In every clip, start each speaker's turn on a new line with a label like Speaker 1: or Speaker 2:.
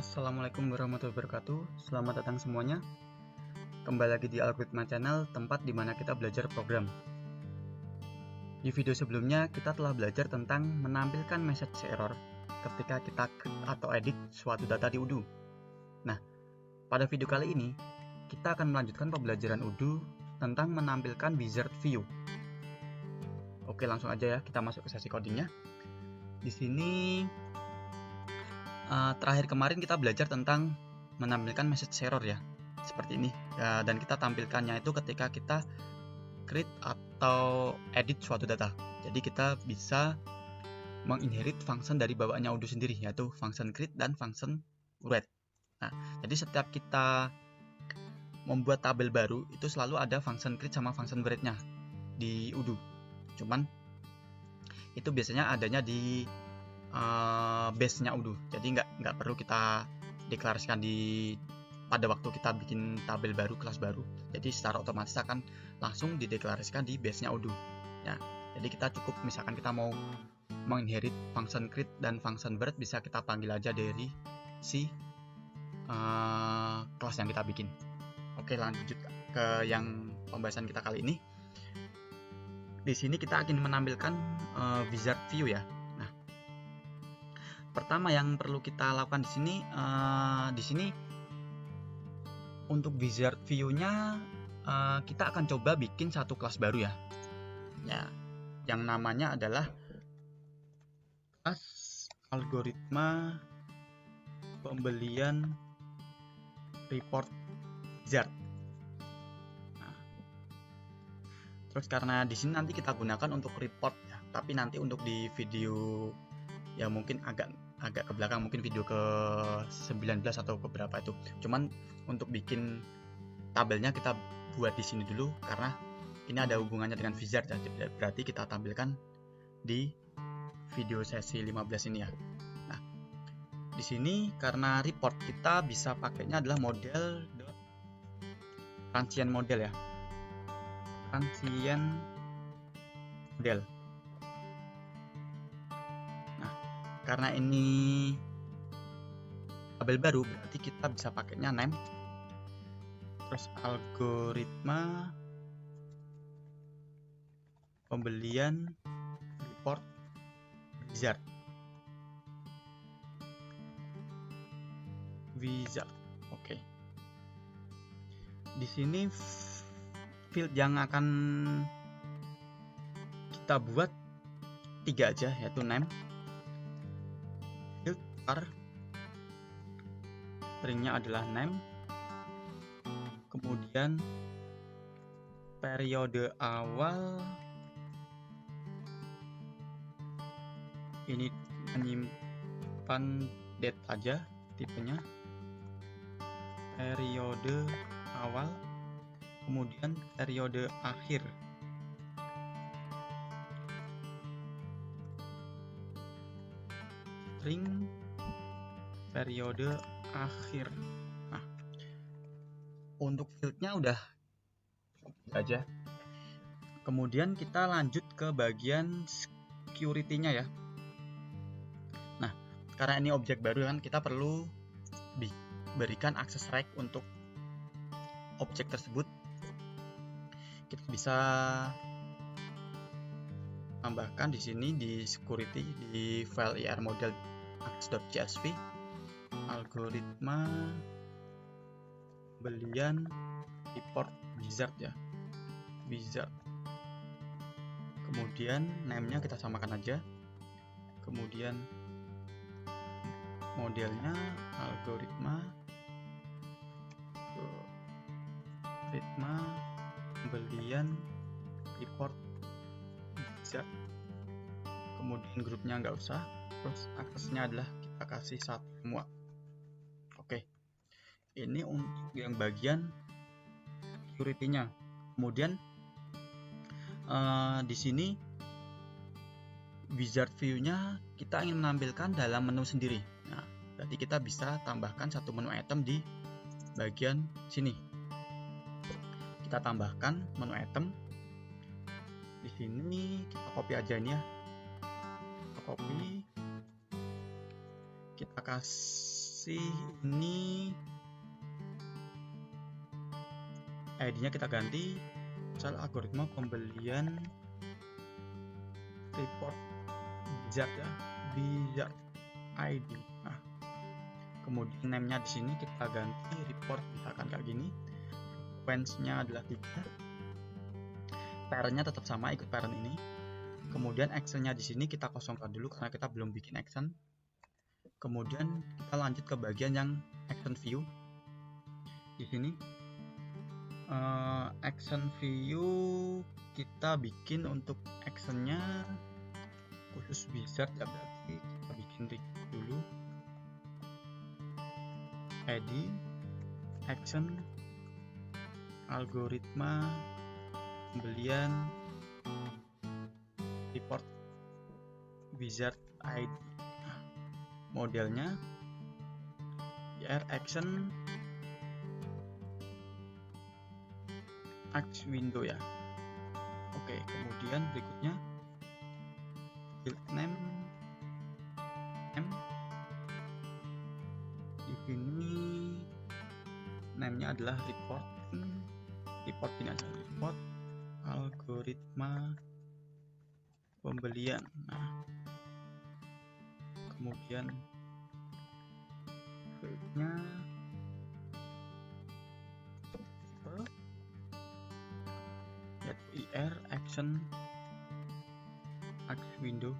Speaker 1: Assalamualaikum warahmatullahi wabarakatuh. Selamat datang semuanya. Kembali lagi di Algoritma Channel, tempat di mana kita belajar program. Di video sebelumnya kita telah belajar tentang menampilkan message error ketika kita create atau edit suatu data di Odoo. Nah, pada video kali ini kita akan melanjutkan pembelajaran Odoo tentang menampilkan wizard view. Oke, langsung aja ya, kita masuk ke sesi codingnya. Di sini terakhir kemarin kita belajar tentang menampilkan message error ya, seperti ini ya, dan kita tampilkannya itu ketika kita create atau edit suatu data. Jadi kita bisa menginherit function dari bawaannya Odoo sendiri, yaitu function create dan function read. Nah, jadi setiap kita membuat tabel baru itu selalu ada function create sama function read-nya di Odoo. Cuman itu biasanya adanya di base-nya Odoo, jadi nggak perlu kita deklarasikan pada waktu kita bikin tabel baru, kelas baru. Jadi secara otomatis akan langsung dideklarasikan di base-nya Odoo ya. Jadi kita cukup, misalkan kita mau menginherit function create dan function birth, bisa kita panggil aja dari si kelas yang kita bikin. Oke, lanjut ke yang pembahasan kita kali ini. Di sini kita akan menampilkan wizard view ya. Pertama yang perlu kita lakukan di sini untuk wizard view-nya kita akan coba bikin satu kelas baru ya. Yang namanya adalah kelas algoritma pembelian report wizard. Terus karena di sini nanti kita gunakan untuk report ya, tapi nanti untuk di video ya mungkin agak ke belakang, mungkin video ke 19 atau ke berapa itu. Cuman untuk bikin tabelnya kita buat di sini dulu karena ini ada hubungannya dengan wizard ya. Berarti kita tampilkan di video sesi 15 ini ya. Nah, di sini karena report kita bisa pakainya adalah model transient model ya. Transient model. Karena ini tabel baru, berarti kita bisa pakainya name, terus algoritma pembelian report wizard. Oke. Di sini field yang akan kita buat 3 aja, yaitu name, stringnya adalah name, kemudian periode awal ini menyimpan date aja tipenya, periode awal, kemudian periode akhir. String periode akhir. Nah, untuk fieldnya udah aja. Kemudian kita lanjut ke bagian security-nya ya. Nah, karena ini objek baru kan, kita perlu berikan akses right untuk objek tersebut. Kita bisa tambahkan di sini di security di file ir-model access.csv algoritma pembelian report wizard ya, wizard. Kemudian name-nya kita samakan aja, kemudian modelnya algoritma pembelian report wizard. Kemudian grupnya nggak usah, terus aksesnya adalah kita kasih satu semua. Oke, ini untuk yang bagian security-nya. Kemudian di sini wizard view-nya kita ingin menampilkan dalam menu sendiri. Nah, berarti kita bisa tambahkan satu menu item di bagian sini. Kita tambahkan menu item di sini, kita copy aja ini ya. Kita copy, kita kasih si ini ID-nya kita ganti misal algoritma pembelian report wizard ya, wizard ID. Nah, kemudian name-nya di sini kita ganti report misalkan kayak gini. Sequence-nya adalah 3. Parent-nya tetap sama, ikut parent ini. Kemudian action-nya di sini kita kosongkan dulu karena kita belum bikin action. Kemudian kita lanjut ke bagian yang action view. Di sini action view kita bikin untuk actionnya khusus wizard ya, berarti kita bikin dulu ID action algoritma pembelian report wizard ID. Modelnya action Ax window ya. Oke, kemudian berikutnya field name di sini name-nya adalah report ini aja, report algoritma pembelian. Nah, kemudian fieldnya yaitu ir action Ax window.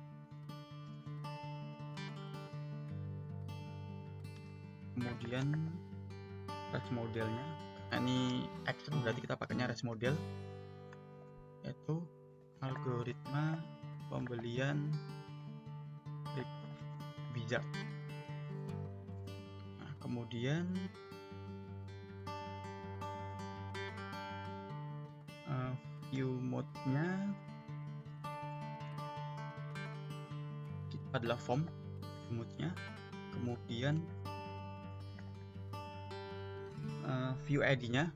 Speaker 1: Kemudian res modelnya, nah ini action berarti kita pakainya res model yaitu algoritma pembelian report wizard. Nah, kemudian view mode-nya adalah form mode-nya. Kemudian view ID-nya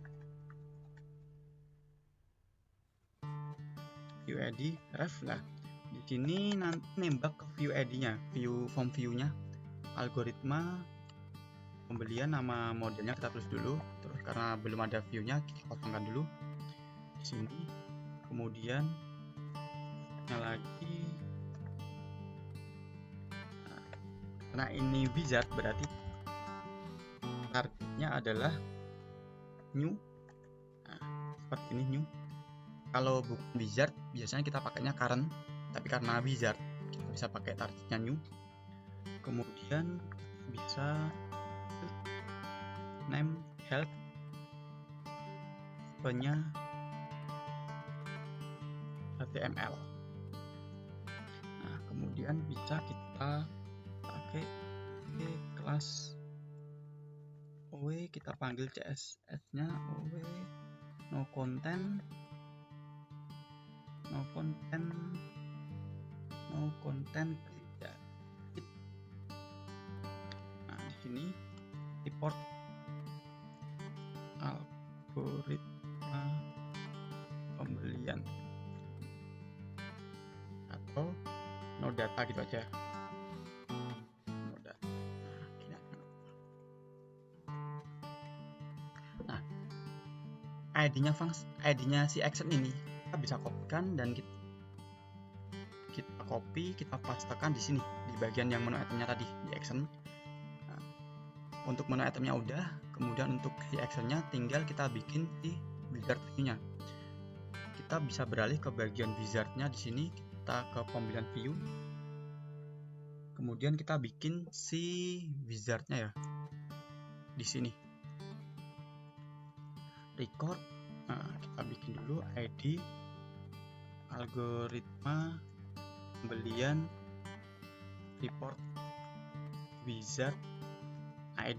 Speaker 1: view ID ref lah. Di sini nanti nembak ke view ID-nya, form view-nya algoritma pembelian, nama modelnya kita tulis dulu. Terus karena belum ada view-nya kita kosongkan dulu di sini. Kemudian lagi karena ini wizard berarti targetnya adalah new. Nah, seperti ini new. Kalau bukan wizard biasanya kita pakainya current, tapi karena wizard kita bisa pakai targetnya new. Kemudian bisa name help nya HTML. Nah, kemudian bisa kita pakai kelas OW, kita panggil CSS nya OW no content ya. Nah, di sini report algoritma pembelian atau no data gitu aja. No data. Nah, ID-nya si action ini kita bisa kopikan dan kita copy, kita pastekan di sini di bagian yang menu itemnya tadi di action. Nah, untuk menu itemnya udah, kemudian untuk si actionnya tinggal kita bikin di wizard view-nya. Kita bisa beralih ke bagian wizard-nya di sini, kita ke pembelian view. Kemudian kita bikin si wizard-nya ya di sini. Record. Nah, kita bikin dulu ID algoritma pembelian report wizard ID.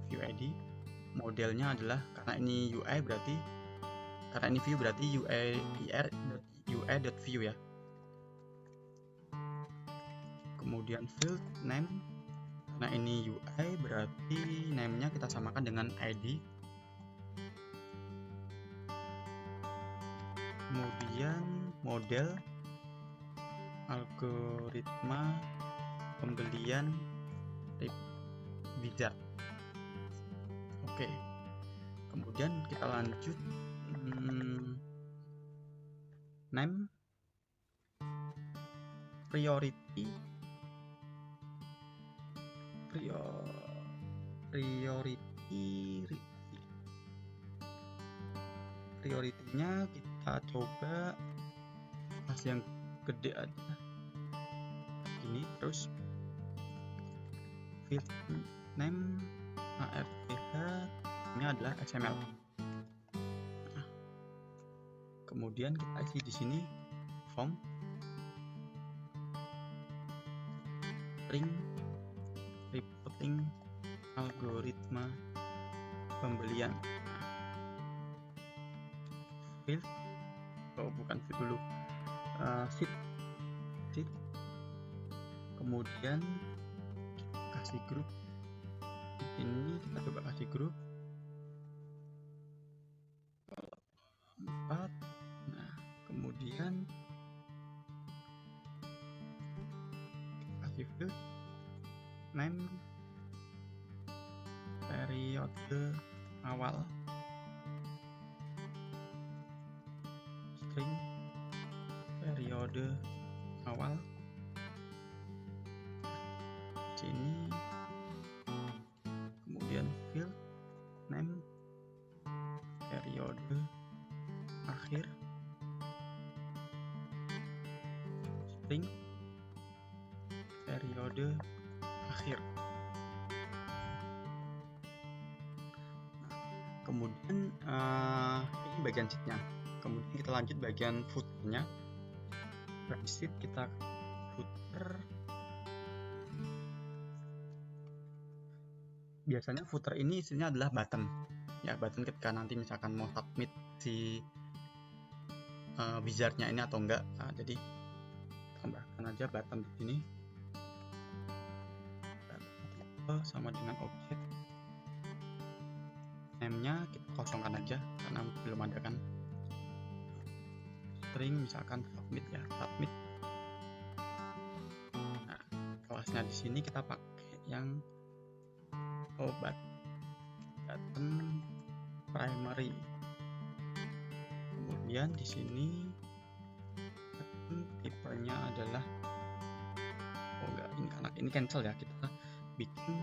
Speaker 1: View ID modelnya adalah, karena ini UI berarti, karena ini view berarti UI.view ya. Kemudian field name, karena ini UI berarti name-nya kita samakan dengan ID. Kemudian model algoritma pembelian wizard. Oke, kemudian kita lanjut name priority priority-nya kita coba kasih yang gede aja ini. Terus field name ARTH ini adalah XML. Nah, kemudian kita isi di sini form string reporting algoritma pembelian. Field bukan field dulu, sheet. Kemudian kasih grup. Ini kita coba kasih grup 4. Nah, kemudian kasih field name periode awal string periode awal sini. Kemudian field name periode akhir string periode akhir. Kemudian ini bagian sheetnya. Kemudian kita lanjut bagian footernya. Dari sheet kita footer. Biasanya footer ini isinya adalah button. Ya, button ketika nanti misalkan mau submit si wizardnya ini atau enggak. Nah, jadi tambahkan aja button di sini. Sama dengan objek. Name-nya kita kosongkan aja karena belum ada kan. String misalkan submit ya, submit. Nah, kelasnya di sini kita pakai yang button primary. Kemudian di sini button tipenya adalah ini cancel ya, kita bikin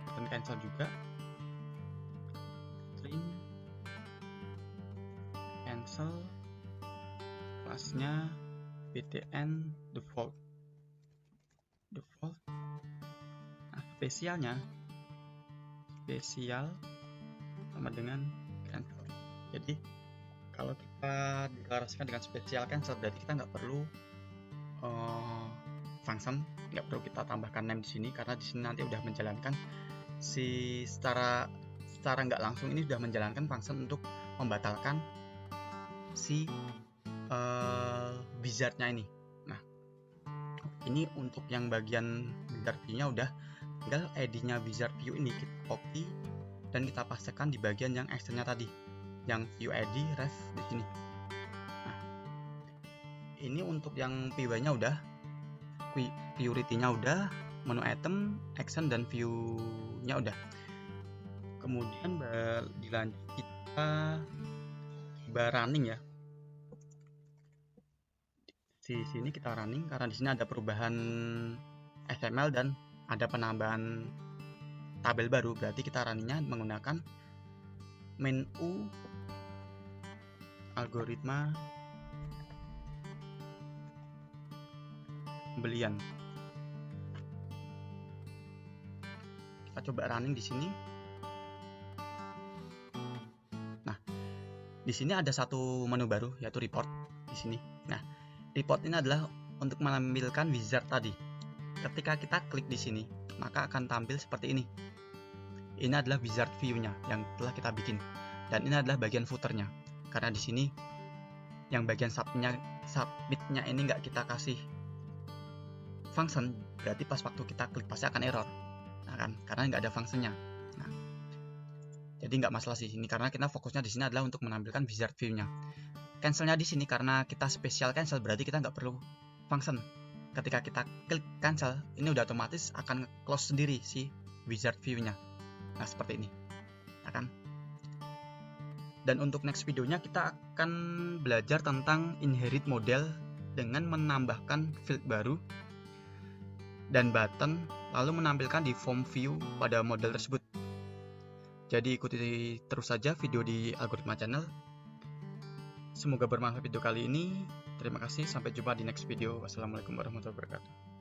Speaker 1: button cancel juga. String cancel kelasnya btn default. Nah, spesial sama dengan cancel. Jadi kalau kita deklarasikan dengan spesial cancel berarti kita nggak perlu function, nggak perlu kita tambahkan name di sini karena di sini nanti udah menjalankan secara nggak langsung ini sudah menjalankan function untuk membatalkan si wizardnya ini. Nah, ini untuk yang bagian wizard view-nya udah, tinggal ID-nya wizard view ini kita copy dan kita pastekan di bagian yang action-nya tadi, yang view ID ref di sini. Nah, ini untuk yang PY-nya udah, priority-nya udah, menu item, action dan view-nya udah. Kemudian dilanjut kita coba running ya. Di sini kita running karena di sini ada perubahan XML dan ada penambahan tabel baru, berarti kita runningnya menggunakan menu algoritma pembelian. Kita coba running di sini. Nah, di sini ada satu menu baru yaitu report di sini. Nah, report ini adalah untuk menampilkan wizard tadi. Ketika kita klik di sini, maka akan tampil seperti ini. Ini adalah wizard view-nya yang telah kita bikin, dan ini adalah bagian footer-nya. Karena di sini yang bagian submit-nya ini nggak kita kasih function, berarti pas waktu kita klik pasti akan error. Nah kan, karena nggak ada function-nya. Nah, jadi nggak masalah di sini karena kita fokusnya di sini adalah untuk menampilkan wizard view-nya. Cancel-nya di sini karena kita spesial cancel berarti kita nggak perlu function. ketika kita klik cancel, ini udah otomatis akan close sendiri si wizard view-nya. Nah, seperti ini. Ya kan? Dan untuk next videonya kita akan belajar tentang inherit model dengan menambahkan field baru dan button, lalu menampilkan di form view pada model tersebut. Jadi ikuti terus saja video di Algoritma Channel. Semoga bermanfaat video kali ini. Terima kasih, sampai jumpa di next video. Wassalamualaikum warahmatullahi wabarakatuh.